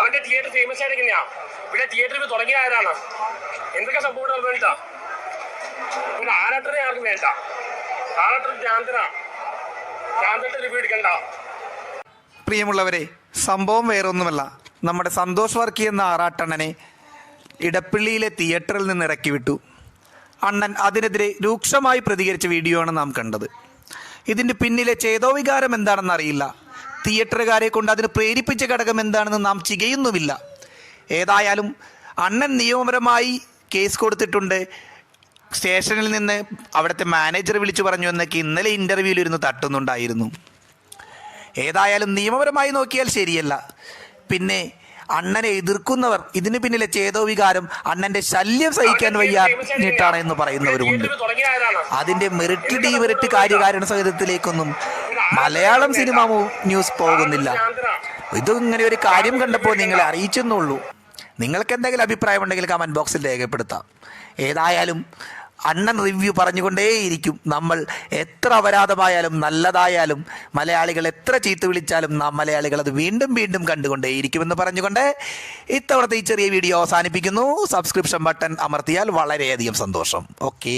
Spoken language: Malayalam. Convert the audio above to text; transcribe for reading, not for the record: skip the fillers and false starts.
അവന്റെ തിയേറ്റർ ഫേമസ് ആയിട്ട് എങ്ങനെയാ? ഇവിടെ തിയേറ്ററിൽ തുടങ്ങിയ ആരാണ്? എന്തൊക്കെ സംഭവം വേണ്ട? പിന്നെ ആരാട്ടനെ ആർക്കും വേണ്ട. ആരാട്ടൻ ഭ്രാന്തന്റെ റിവ്യൂ എടുക്കണ്ട. പ്രിയമുള്ളവരെ, സംഭവം വേറൊന്നുമല്ല. നമ്മുടെ സന്തോഷ് വർക്കി എന്ന ആറാട്ടണ്ണനെ ഇടപ്പള്ളിയിലെ തിയേറ്ററിൽ നിന്ന് ഇറക്കി വിട്ടു. അണ്ണൻ അതിനെതിരെ രൂക്ഷമായി പ്രതികരിച്ച വീഡിയോ ആണ് നാം കണ്ടത്. ഇതിൻ്റെ പിന്നിലെ ചേതോവികാരം എന്താണെന്ന് അറിയില്ല. തിയേറ്ററുകാരെ കൊണ്ട് അതിന് പ്രേരിപ്പിച്ച ഘടകം എന്താണെന്ന് നാം ചികയുന്നുമില്ല. ഏതായാലും അണ്ണൻ നിയമപരമായി കേസ് കൊടുത്തിട്ടുണ്ട്. സ്റ്റേഷനിൽ നിന്ന് അവിടുത്തെ മാനേജർ വിളിച്ചു പറഞ്ഞു എന്നൊക്കെ ഇന്നലെ ഇൻ്റർവ്യൂവിലിരുന്ന് തട്ടുന്നുണ്ടായിരുന്നു. ഏതായാലും നിയമപരമായി നോക്കിയാൽ ശരിയല്ല. പിന്നെ അണ്ണനെ എതിർക്കുന്നവർ ഇതിന് പിന്നിലെ ചേതോവികാരം അണ്ണൻ്റെ ശല്യം സഹിക്കാൻ വയ്യാഞ്ഞിട്ടാണ് എന്ന് പറയുന്നവരുമുണ്ട്. അതിൻ്റെ മെറിറ്റ് ഡീമെറിറ്റ് കാര്യകാരണ സഹിതത്തിലേക്കൊന്നും മലയാളം സിനിമ ന്യൂസ് പോകുന്നില്ല. ഇങ്ങനെ ഒരു കാര്യം കണ്ടപ്പോൾ നിങ്ങളെ അറിയിച്ചെന്നുള്ളൂ. നിങ്ങൾക്ക് എന്തെങ്കിലും അഭിപ്രായം ഉണ്ടെങ്കിൽ കമൻറ്റ് ബോക്സിൽ രേഖപ്പെടുത്താം. ഏതായാലും അണ്ണൻ റിവ്യൂ പറഞ്ഞുകൊണ്ടേയിരിക്കും. നമ്മൾ എത്ര അപരാധമായാലും നല്ലതായാലും മലയാളികൾ എത്ര ചീത്ത വിളിച്ചാലും നാം മലയാളികൾ അത് വീണ്ടും വീണ്ടും കണ്ടുകൊണ്ടേയിരിക്കുമെന്ന് പറഞ്ഞുകൊണ്ട് ഇത്തവണത്തെ ഈ ചെറിയ വീഡിയോ അവസാനിപ്പിക്കുന്നു. സബ്സ്ക്രിപ്ഷൻ ബട്ടൺ അമർത്തിയാൽ വളരെയധികം സന്തോഷം. ഓക്കേ.